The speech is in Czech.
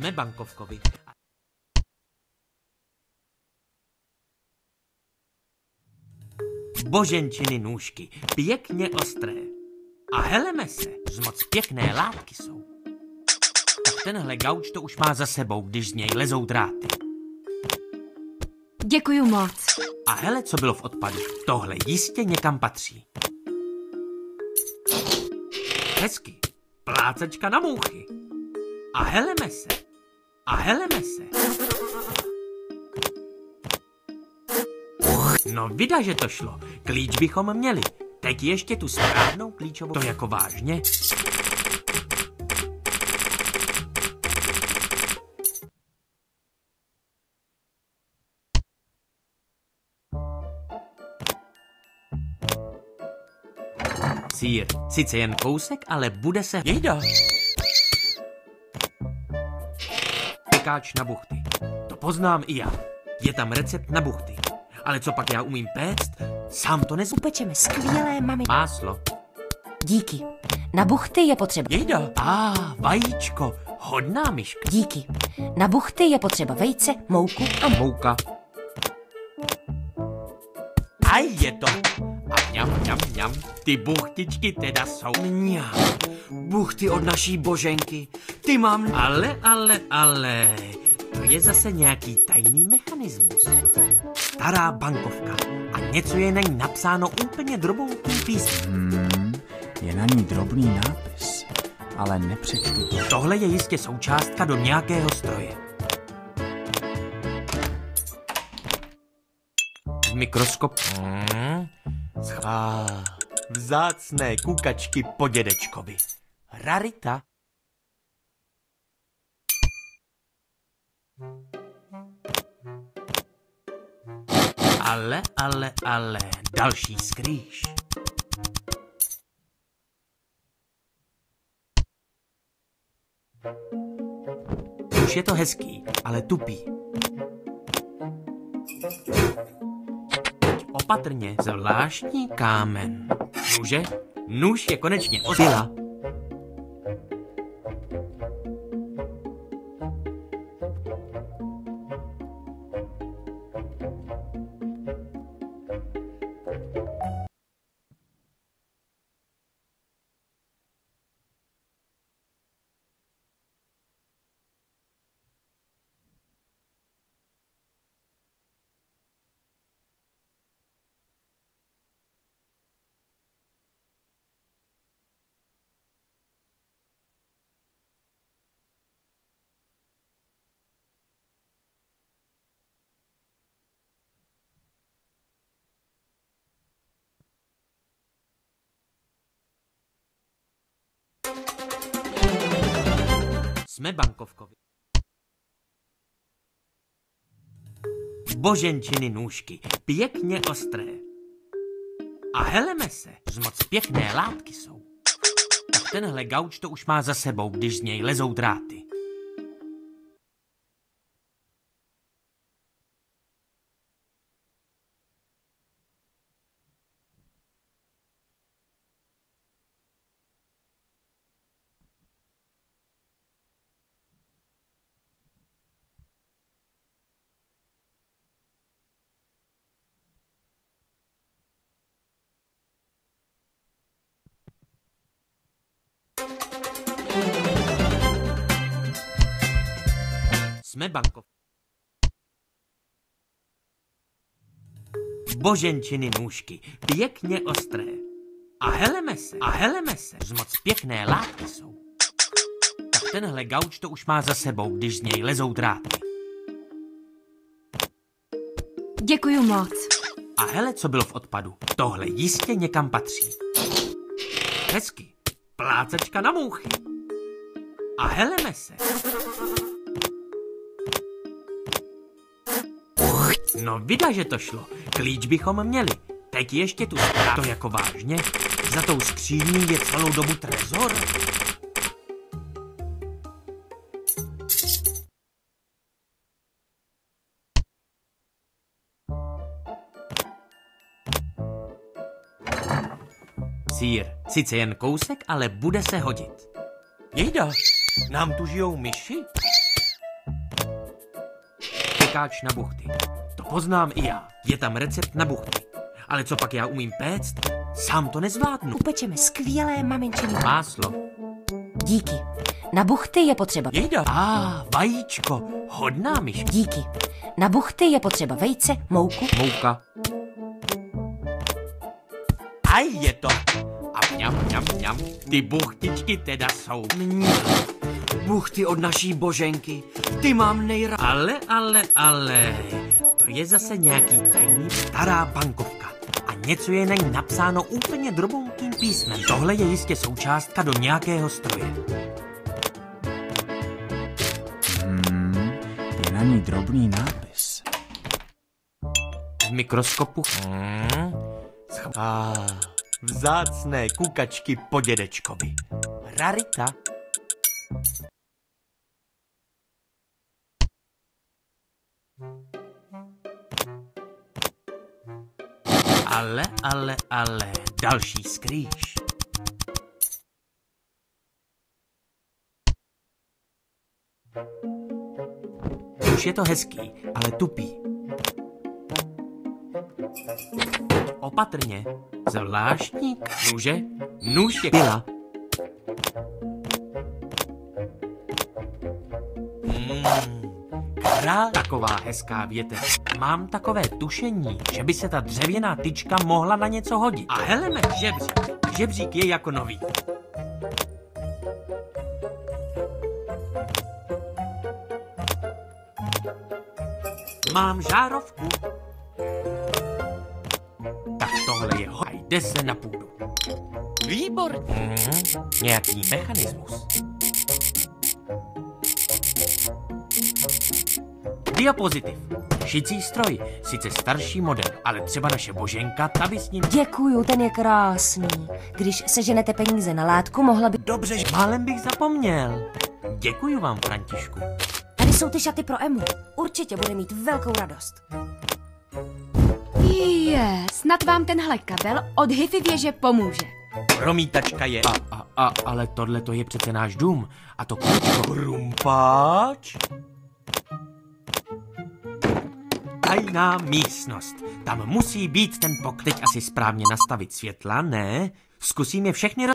Jsme bankovkovi. Boženčiny nůžky, pěkně ostré. A heleme se, z moc pěkné látky jsou. Tak tenhle gauč to už má za sebou, když z něj lezou dráty. Děkuju moc. A hele, co bylo v odpadu. Tohle jistě někam patří. Hezky. Plácačka na mouchy. A heleme se. A heleme se. No vida, že to šlo. Klíč bychom měli. Teď ještě tu správnou klíčovou. To jako vážně? Sýr. Sice jen kousek, ale bude se... Jejda. Pekáč na buchty. To poznám i já. Je tam recept na buchty. Ale co pak já umím péct? Sám to Upečeme skvělé, mami. Máslo. Díky. Na buchty je potřeba... Jejda. Vajíčko. Hodná myška. Díky. Na buchty je potřeba vejce, mouku a Mouka. A je to. A mňam. Ty buchtičky teda jsou mňam. Buchty od naší Boženky. Ty mám... Ale. To je zase nějaký tajný mechanismus. Stará bankovka. A něco je na ní napsáno úplně droboukým písmem. Je na ní drobný nápis, ale nepřečtu to. Tohle je jistě součástka do nějakého stroje. V mikroskopu. Vzácné kukačky po dědečkovi. Rarita. Ale. Další skrýš. Už je to hezký, ale tupý. Teď opatrně, zvláštní kámen. Nuže? Nůž je konečně ozila. Jsme bankovkovi. Boženčiny nůžky, pěkně ostré. A heleme se, z moc pěkné látky jsou. Tak tenhle gauč to už má za sebou, když z něj lezou dráty. Jsme bankov. Boženčiny nůžky, pěkně ostré. A heleme se, z moc pěkné látky jsou. Tak tenhle gauč to už má za sebou, když z něj lezou dráty. Děkuju moc. A hele, co bylo v odpadu. Tohle jistě někam patří. Hezky. Plácačka na mouchy. A heleme se. No vida, že to šlo. Klíč bychom měli. Teď ještě tu zprávu. To jako vážně? Za tou skříní je celou dobu trezor. Sýr. Sice jen kousek, ale bude se hodit. Jejda, nám tu žijou myši? sekáč na buchty. To poznám i já. Je tam recept na buchty. Ale co pak já umím péct? Sám to nezvládnu. Upečeme skvělé maminčiny. Máslo. Díky. Na buchty je potřeba... Jejda. Vajíčko. Hodná myška. Díky. Na buchty je potřeba vejce, mouku. Mouka. A je to. A mňam. Ty buchtičky teda jsou Buchty od naší Boženky, ty mám nejrád. Ale. To je zase nějaký tajný stará bankovka. A něco je na ní napsáno úplně drobonkým písmem. Tohle je jistě součástka do nějakého stroje. Je na ní drobný nápis. V mikroskopu. Vzácné kukačky po dědečkovi. Rarita. Ale, další skrýž. Už je to hezký, ale tupý. Opatrně, zvláštní nůže, nůž je pila. Král, taková hezká větev. Mám takové tušení, že by se ta dřevěná tyčka mohla na něco hodit. A heleme, žebřík. Žebřík je jako nový. Mám žárovku. Tak tohle je hoj. Jde se na půdu. Výborně. Nějaký mechanismus. Diapozitiv. Šicí stroj. Sice starší model, ale třeba naše Boženka, ta by s ním... Děkuju, ten je krásný. Když seženete peníze na látku, mohla by... Dobře, málem bych zapomněl. Děkuju vám, Františku. Tady jsou ty šaty pro Emu. Určitě bude mít velkou radost. Snad vám tenhle kabel od Hi-Fi věže pomůže. Promítačka je... Ale tohle to je přece náš dům. A to klučko... Rumpáč? Tajná místnost. Tam musí být ten pokryt. Teď asi správně nastavit světla, ne? Zkusím je všechny...